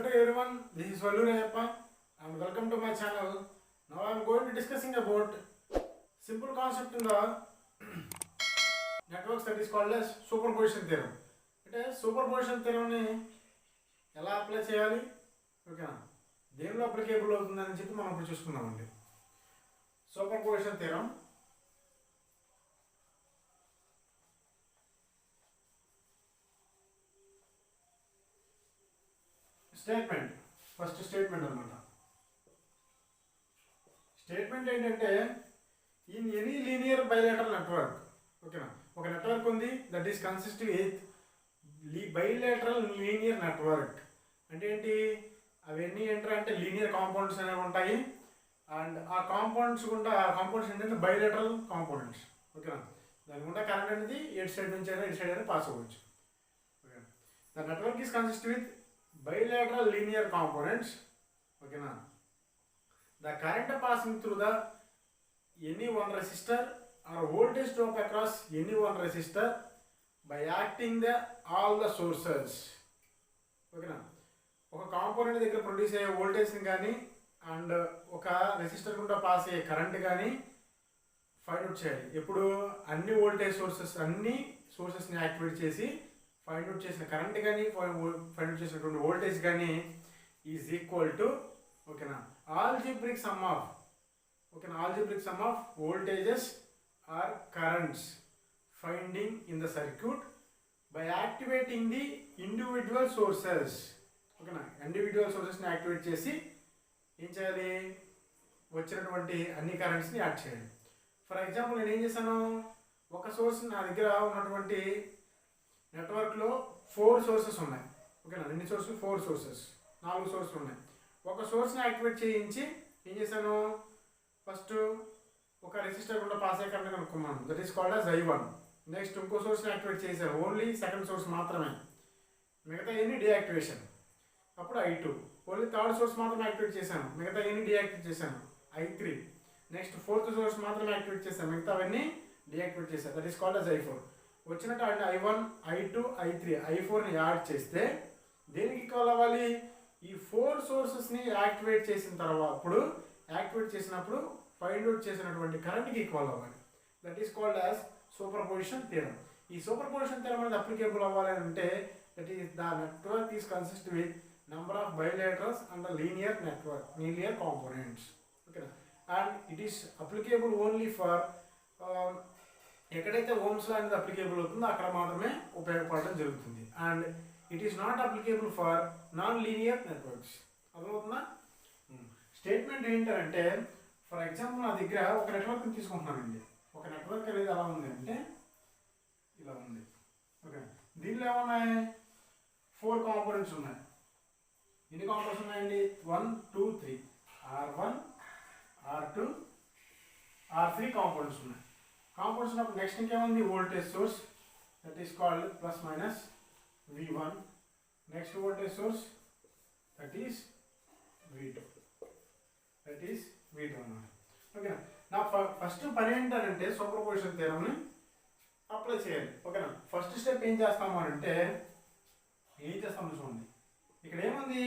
to everyone. This is Vallu Rayappa and welcome to my channel. Now I am going to discussing about simple concept in the networks that is called as superposition theorem. అంటే superposition థియరంని ఎలా apply చేయాలి, ఓకేనా, దేనిలో applicable అవుతుందని చెప్పి మనం ఇప్పుడు చూసుకుందామండి. Superposition theorem statement, first statement అనమాట. స్టేట్మెంట్ ఏంటంటే in any linear bilateral network, ఓకేనా, ఒక నెట్వర్క్ ఉంది that is consisting with bilateral linear network. అంటే ఏంటి, అవన్నీ ఏంటంటే లీనియర్ కాంపౌండ్స్ అనేవి ఉంటాయి అండ్ ఆ కాంపౌండ్స్ ఏంటంటే బైలేటరల్ కాంపౌండ్స్, ఓకేనా. దాని గుండా కరెంట్ అనేది ఎటు సైడ్ నుంచి అయినా ఇటు సైడ్ అయినా పాస్ అవ్వచ్చు. Okay, the network is consist with bilateral linear components, okay na. The current passing through the any one resistor or voltage drop across any one resistor by acting the all the sources, okay na. ఒక component దగ్గర produce అయ్యే వోల్టేజ్ని కానీ and ఒక resistor గుండా pass అయ్యే current కానీ find out చేయాలి. ఎప్పుడు అన్ని వోల్టేజ్ సోర్సెస్ని యాక్టివేట్ చేసి ఫైండ్ అవుట్ చేసిన కరెంట్ కానీ ఫైండ్ అవుట్ చేసినటువంటి వోల్టేజ్ కానీ ఈజ్ ఈక్వల్ టు, ఓకేనా, algebraic sum of voltages or currents finding in the circuit by activating the individual sources, ఓకేనా. ఇండివిజువల్ సోర్సెస్ని యాక్టివేట్ చేసి ఏం చేయాలి, వచ్చినటువంటి అన్ని కరెంట్స్ని యాడ్ చేయాలి. ఫర్ ఎగ్జాంపుల్ నేను ఏం చేశాను, ఒక సోర్స్ నా దగ్గర ఉన్నటువంటి నెట్వర్క్లో 4 సోర్సెస్ ఉన్నాయి, ఓకేనా. ఎన్ని సోర్సెస్, 4 సోర్సెస్, 4 సోర్సెస్ ఉన్నాయి. ఒక సోర్స్ని యాక్టివేట్ చేయించి ఏం చేశాను, ఫస్ట్ ఒక రెసిస్టర్ కూడా పాస్ అయ్యే కరెంట్ కనుక్కున్నాను, that is called as I1. Next ఇంకో సోర్స్ని యాక్టివేట్ చేశాను, ఓన్లీ సెకండ్ సోర్స్ మాత్రమే, మిగతా ఎన్ని డీయాక్టివేషన్. అప్పుడు I2. ఓన్లీ థర్డ్ సోర్స్ మాత్రమే యాక్టివేట్ చేశాను, మిగతా ఎన్ని డీయాక్టివేట్ చేశాను, I3. నెక్స్ట్ ఫోర్త్ సోర్స్ మాత్రమే యాక్టివేట్ చేశాను, మిగతా అవన్నీ డీయాక్టివేట్ చేశాను, that is called as I4. వచ్చినట్టు అంటే I1, I2, I3, I4ని యాడ్ చేస్తే దేనికి ఈక్వల్ అవ్వాలి, ఈ 4 సోర్సెస్ని యాక్టివేట్ చేసినప్పుడు ఫైండ్ అవుట్ చేసినటువంటి కరెంట్కి ఈక్వల్ అవ్వాలి. That is called as superposition theorem. ఈ సూపర్పొజిషన్ థియరం అనేది అప్లికేబుల్ అవ్వాలి అంటే that is the network is consist with number of bilaterals and the linear components, ఓకేనా. And it is applicable only for ఎక్కడైతే Ohm's law అనేది applicable అవుతుందో అక్కడ మాత్రమే ఉపయోగపడడం జరుగుతుంది. And it is not applicable for non linear networks. అర్థమవుతుందా? Statement ఏంటంటే, ఫర్ ఎగ్జాంపుల్ నా దగ్గర ఒక నెట్వర్క్ని తీసుకుంటున్నానండి. ఒక నెట్వర్క్ అనేది ఎలా ఉంది అంటే ఇలా ఉంది, ఓకే. దీనిలో ఏమున్నాయి, 4 కాంపోనెంట్స్ ఉన్నాయి. ఎన్ని కాంపోనెంట్స్ ఉన్నాయండి, 1, 2, 3, R1, R2, R3 కాంపోనెంట్స్ ఉన్నాయి. కాంపౌండ్స్ ఉన్నప్పుడు నెక్స్ట్ ఇంకేముంది, voltage source, that is called plus minus V1. Next voltage source that is V2 అన్నమాట, ఓకేనా. నా ఫస్ట్ పని ఏంటంటే సూపర్పొజిషన్ థియరంని అప్లై చేయాలి, ఓకేనా. ఫస్ట్ స్టెప్ ఏం చేస్తాము అంటే చూడండి, ఇక్కడ ఏముంది,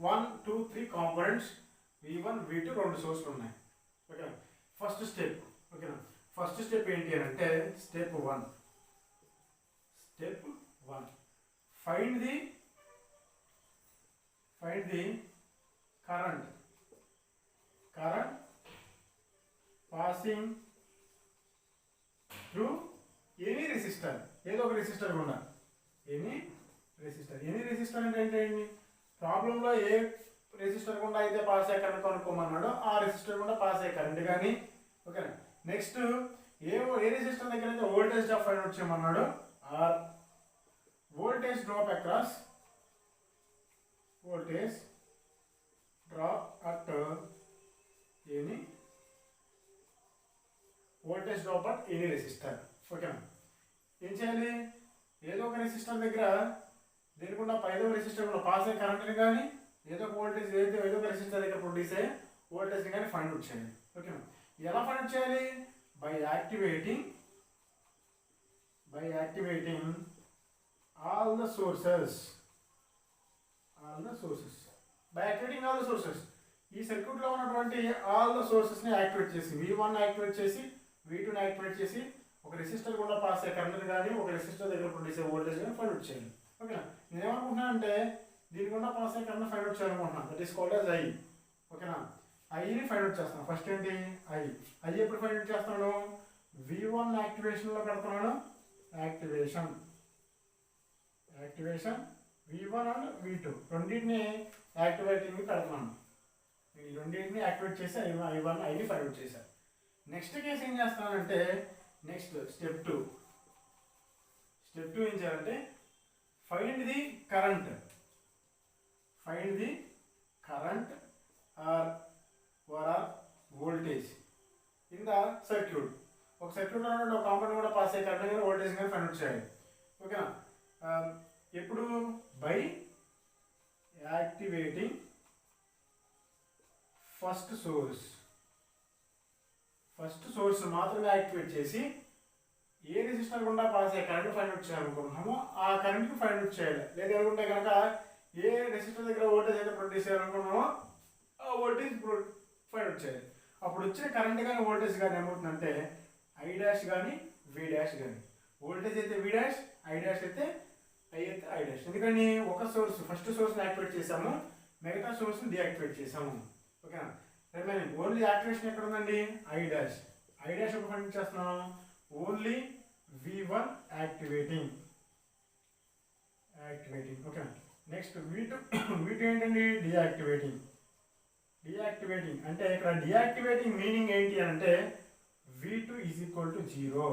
1, 2, 3 కాంపోనెంట్స్, V1, V2 2 సోర్స్లు ఉన్నాయి, ఓకేనా. ఫస్ట్ స్టెప్, ఓకేనా. ఫస్ట్ స్టెప్ ఏంటి అని అంటే step 1 find the current passing through any resistor, ఏదో ఒక రెసిస్టర్ గుండా, ఎనీ రెసిస్టర్ అంటే ఏంటి, ప్రాబ్లంలో ఏ రెసిస్టర్ గుండా అయితే పాస్ అయ్యే కరెంట్ కనుక్కోమన్నాడో ఆ రెసిస్టర్ గుండా పాస్ అయ్యే కరెంట్ కానీ, ఓకేనా. నెక్స్ట్ ఏ రెసిస్టర్ దగ్గర అయితే వోల్టేజ్ డ్రాప్ ఫైండ్ అవుట్ చేయమన్నాడు, or voltage drop across at any resistor, ఓకేనా. ఏం చేయాలి, ఏదో ఒక రెసిస్టర్ దగ్గర దేనికుండా ఏదో ఒక రెసిస్టర్ కూడా పాస్ అయ్యే కరెంట్ని కానీ ఏదో ఒక వోల్టేజ్ ఏదో ఒక రెసిస్టర్ దగ్గర ప్రొడ్యూస్ అయ్యే వోల్టేజ్ని కానీ ఫైండ్ అవుట్ చేయాలి, ఓకేనా. ఎలా ఫైండ్ అవుట్ చేయాలి, by activating all the sources by activating all the sources. ఈ సర్క్యూట్లో ఉన్నటువంటి ఆల్ ద సోర్సెస్ని యాక్టివేట్ చేసి V1 యాక్టివేట్ చేసి V2ని యాక్టివేట్ చేసి ఒక రెసిస్టర్ కూడా పాస్ అయ్యే కరెంట్ కానీ ఒక రెసిస్టర్ దగ్గర ప్రొడ్యూస్ అయ్యే వోల్టేజ్ కానీ ఫైండ్ అవుట్ చేయాలి. ఓకేనా, నేనేమనుకుంటున్నాను అంటే దీని కూడా పాస్ అయ్యే కరెంట్ ఫైండ్ అవుట్ చేయాలనుకుంటున్నాను. That is called as I. ఓకేనా, ఐని ఫైండ్ అవుట్ చేస్తాను. ఫస్ట్ ఏంటి ఐ ఎప్పుడు ఫైండ్ అవుట్ చేస్తున్నాను? V1 యాక్టివేషన్లో పెడుతున్నాను. యాక్టివేషన్ V1 అండ్ V2 రెండింటిని యాక్టివేటింగ్ పెడుతున్నాను. ఈ రెండింటిని యాక్టివేట్ చేసి I1 ఐని ఫైండ్ అవుట్ చేశాను. నెక్స్ట్ కేసు ఏం చేస్తానంటే నెక్స్ట్ స్టెప్ 2 ఏం చేయాలంటే find the current or voltage in the circuit. ఒక సర్క్యూట్లో ఒక కాంపౌండ్ కూడా పాస్ అయ్యే కరెంట్ కానీ వోల్టేజ్ కానీ ఫైండ్ అవుట్ చేయాలి. ఓకేనా, ఎప్పుడు బై యాక్టివేటింగ్ ఫస్ట్ సోర్స్ మాత్రమే యాక్టివేట్ చేసి ఏ రెసిస్టర్ గుండా పాస్ అయ్యే కరెంట్ ఫైండ్ అవుట్ చేయాలనుకుంటున్నామో ఆ కరెంట్ని ఫైండ్ అవుట్ చేయాలి. లేదనుకుంటే కనుక ఏ రెసిస్టర్ దగ్గర వోల్టేజ్ అయితే ప్రొడ్యూస్ చేయాలనుకున్నామో ఆ వోల్టేజ్ ఫైండ్ అవుట్ చేయాలి. అప్పుడు వచ్చిన కరెంట్ కానీ వోల్టేజ్ కానీ ఏమవుతుందంటే I డాష్ కానీ V డాష్ కానీ, వోల్టేజ్ అయితే V డాష్, I డాష్ అయితే I డాష్. ఎందుకని ఒక సోర్స్ ఫస్ట్ సోర్స్ని యాక్టివేట్ చేసాము, మిగతా సోర్స్ని డీయాక్టివేట్ చేసాము. ఓకేనా, రిమైనింగ్ ఓన్లీ యాక్టివేషన్ ఎక్కడ ఉందండి? I డాష్ ఎప్పుడు ఫైండ్ చేస్తున్నాం? Only V1 activating. ఓకేనా, నెక్స్ట్ V2 ఏంటండి? డీయాక్టివేటింగ్ అంటే ఇక్కడ డీయాక్టివేటింగ్ మీనింగ్ ఏంటి అంటే V2 ఈజ్ ఈక్వల్ టు 0.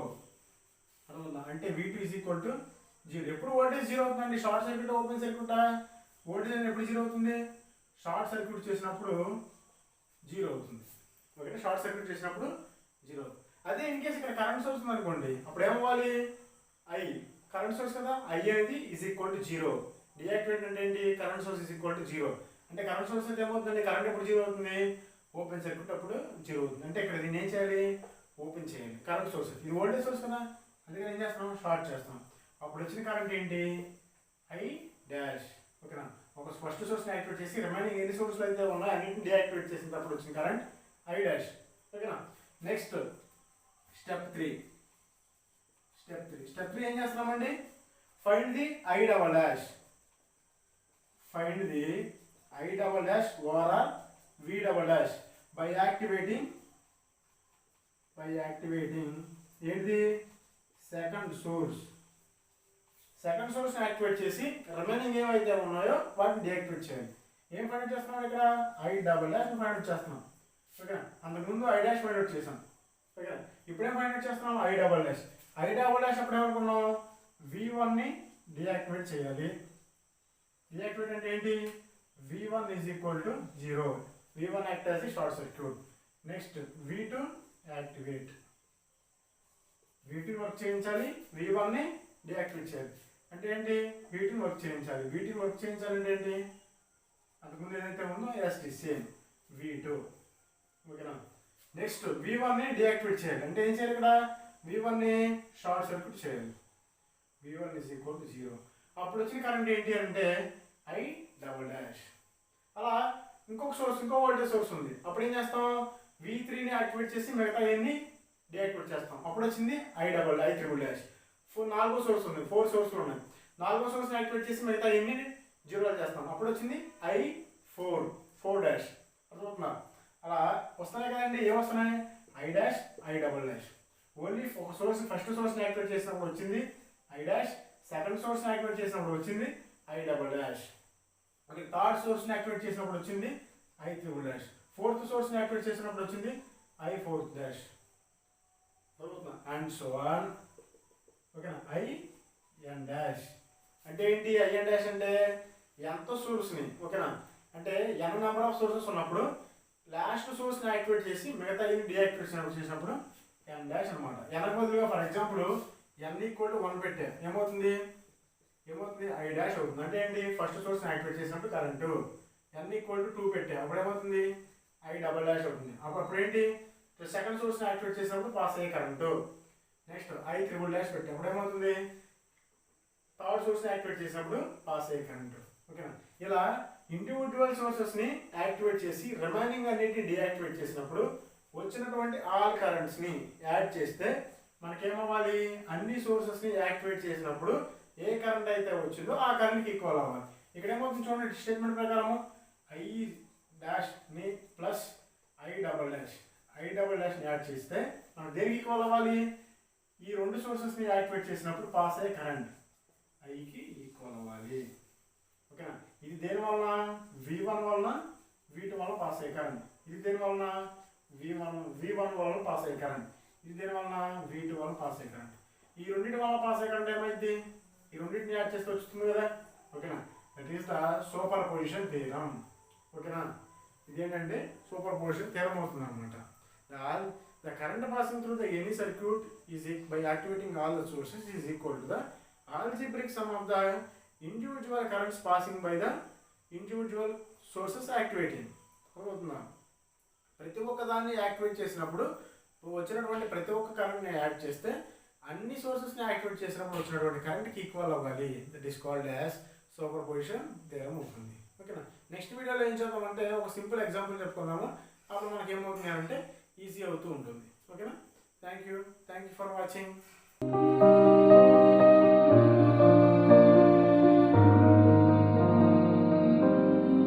అంటే V2 ఈజ్ ఈక్వల్ టు 0. ఎప్పుడు వోల్టేజ్ 0 అవుతుందండి? Short circuit open circuit voltage అనేది ఎప్పుడు 0 అవుతుంది? షార్ట్ సర్క్యూట్ చేసినప్పుడు 0 అవుతుంది. ఓకే, షార్ట్ సర్క్యూట్ చేసినప్పుడు 0. అదే ఇన్ కేసు ఇక్కడ కరెంట్ సోర్స్ ఉంది అనుకోండి, అప్పుడు ఏమవ్వాలి? కరెంట్ సోర్స్ కదా, I అనేది ఈజ్ ఈక్వల్ టు 0. డీయాక్టివేట్ అంటే ఏంటి? Current source is equal to 0. అంటే కరెంట్ సోర్స్ అయితే ఏమవుతుందండి? కరెంట్ ఎప్పుడు 0 అవుతుంది? ఓపెన్ సర్క్యూట్ అప్పుడు 0 అవుతుంది. అంటే ఇక్కడ దీన్ని ఏం చేయాలి? ఓపెన్ చేయాలి. కరెంట్ సోర్స్ ఇది వోల్టేజ్ సోర్స్ కదా, అందుకని ఏం చేస్తాం? షార్ట్ చేస్తాం. అప్పుడు వచ్చిన కరెంట్ ఏంటి? I dash. ఓకేనా, ఒక ఫస్ట్ సోర్స్ని యాక్టివేట్ చేసి రిమైనింగ్ ఎన్ని సోర్స్లు అయితే ఉన్నాయో అన్నింటిని డీయాక్టివేట్ చేసినప్పుడు వచ్చిన కరెంట్ I డాష్. ఓకేనా, నెక్స్ట్ స్టెప్ 3 ఏం చేస్తున్నామండి? Find the I double dash over V double dash by activating ఏంటిది? సెకండ్ సోర్స్ యాక్టివేట్ చేసి రిమైనింగ్ ఏమైతే ఉన్నాయో వాటిని డీయాక్టివేట్ చేయాలి. ఏం ఫైండ్ అవుట్ చేస్తున్నాం ఇక్కడ? I double dash find out చేస్తున్నాం. ఓకే, అంతకుముందు I డాష్ ఫైండ్ అవుట్ చేసాం. ఓకే, ఇప్పుడేం ఫైండ్ అవుట్ చేస్తున్నాం? I డబల్ డాష్ అప్పుడు ఏమనుకున్నాం? V1ని డీయాక్టివేట్ చేయాలి. డీయాక్టివేట్ అంటే ఏంటి? V1 is equal to 0. V1 act as short circuit. Next V2 activate. V2 work చేయించాలి, V1ని డీయాక్టివేట్ చేయాలి. అంటే ఏంటి? V2 వర్క్ చేయించాలి. అంటే ఏంటి? అంతకుముందు ఏదైతే ఉందో సేమ్ V2. ఓకేనా, నెక్స్ట్ V1ని డీయాక్టివేట్ చేయాలి. అంటే ఏం చేయాలి? ఇక్కడ V1ని షార్ట్ సర్క్యూట్ చేయాలి. V1 is equal to 0. అప్పుడు వచ్చిన కరెంట్ ఏంటి అంటే I డబల్ డాష్. అలా ఇంకో వోల్టేజ్ సోర్స్ ఉంది, అప్పుడు ఏం చేస్తాం? V3ని యాక్టివేట్ చేసి మిగతా అన్ని డీయాక్టివేట్ చేస్తాం. అప్పుడు వచ్చింది I ట్రిపుల్ డాష్. నాలుగో సోర్స్ ఉంది, 4 సోర్స్లు ఉన్నాయి. నాలుగో సోర్స్ని యాక్టివేట్ చేసి మిగతా అన్ని 0 చేస్తాం. అప్పుడు వచ్చింది I4 డాష్. అర్థమవుతుందా? అలా వస్తున్నాయి కదండి. ఏమొస్తున్నాయి? I dash double dash. Only ఒక సోర్స్ ఫస్ట్ సోర్స్ని యాక్టివేట్ చేసినప్పుడు వచ్చింది I డాష్, సెకండ్ సోర్స్ని యాక్టివేట్ చేసినప్పుడు వచ్చింది I double dash. Okay, third సోర్స్ని యాక్టివేట్ చేసినప్పుడు వచ్చింది I ట్రిపుల్ డాష్. ఫోర్త్ సోర్స్ని యాక్టివేట్ చేసినప్పుడు వచ్చింది I4 dash. And so on. ఓకేనా, IN డాష్ అంటే ఏంటి? IN డాష్ అంటే ఎంత సోర్స్ని, ఓకేనా, అంటే n నెంబర్ ఆఫ్ సోర్సెస్ ఉన్నప్పుడు లాస్ట్ సోర్స్ని యాక్టివేట్ చేసి మిగతా డీయాక్టివేట్ చేసినప్పుడు n డాష్ అనమాట. n బదులుగా for example n equal to 1 పెట్టే ఏమవుతుంది? I డాష్ అవుతుంది. అంటే ఏంటి? ఫస్ట్ సోర్స్ని యాక్టివేట్ చేసినప్పుడు కరెంటు. n ఈక్వల్ టు 2 పెట్టే అప్పుడు ఏమవుతుంది? I డబల్ డాష్ అవుతుంది. అప్పుడు ఏంటి? సెకండ్ సోర్స్ని యాక్టివేట్ చేసినప్పుడు పాస్ అయ్యే current. Next I triple dash పెట్టే అప్పుడు ఏమవుతుంది? థర్డ్ సోర్స్ని యాక్టివేట్ చేసినప్పుడు పాస్ అయ్యే కరెంటు. ఓకేనా, ఇలా ఇండివిజువల్ సోర్సెస్ని యాక్టివేట్ చేసి రిమైనింగ్ అన్నిటిని డియాక్టివేట్ చేసినప్పుడు వచ్చినటువంటి ఆల్ కరెంట్స్ని యాడ్ చేస్తే మనకేమవ్వాలి, అన్ని సోర్సెస్ని యాక్టివేట్ చేసినప్పుడు ఏ కరెంట్ అయితే వచ్చిందో ఆ కరెంట్కి ఈక్వల్ అవ్వాలి. ఇక్కడ ఏమవుతుంది చూడండి, స్టేట్మెంట్ ప్రకారము ఐ డాష్ని ప్లస్ ఐ డబల్ డాష్ని యాడ్ చేస్తే మనం దేనికి ఈక్వల్ అవ్వాలి, ఈ రెండు సోర్సెస్ని యాక్టివేట్ చేసినప్పుడు పాస్ అయ్యే కరెంట్ ఐకి ఈక్వల్ అవ్వాలి. ఓకేనా, ఇది దేని వలన V1 వలన V2 వలన పాస్ అయ్యే కరెంట్, ఇది దేని వలన V1 వలన పాస్ అయ్యే కరెంట్, ఇది దేని వలన V2 వలన పాస్ అయ్యే కరెంట్. ఈ రెండింటి వలన పాస్ అయ్యే కరెంట్ ఏమైంది, ఈ రెండింటిని యాడ్ చేస్తే వస్తుంది కదా. ఓకేనా, that is the super position theorem. ఓకేనా, ఇదేంటంటే సూపర్ పొజిషన్ థియరం అవుతుంది అనమాట. The current passing through the any circuit is by activating all the sources is equal to the algebraic sum of the individual currents passing by the individual sources activating. అవుతుందా, ప్రతి ఒక్క దాన్ని activate చేసినప్పుడు వచ్చినటువంటి ప్రతి ఒక్క కరెంట్ని యాడ్ చేస్తే అన్ని సోర్సెస్ని యాక్టివేట్ చేసినప్పుడు వచ్చినటువంటి కరెంట్కి ఈక్వల్ అవ్వాలి. That is called as super position theorem అవుతుంది. ఓకేనా, నెక్స్ట్ వీడియోలో ఏం చేద్దామంటే ఒక సింపుల్ ఎగ్జాంపుల్ చెప్పుకుందాము. అప్పుడు మనకి ఏమవుతుంది అంటే ఈజీ అవుతూ ఉంటుంది. ఓకేనా, థ్యాంక్ యూ ఫర్ వాచింగ్.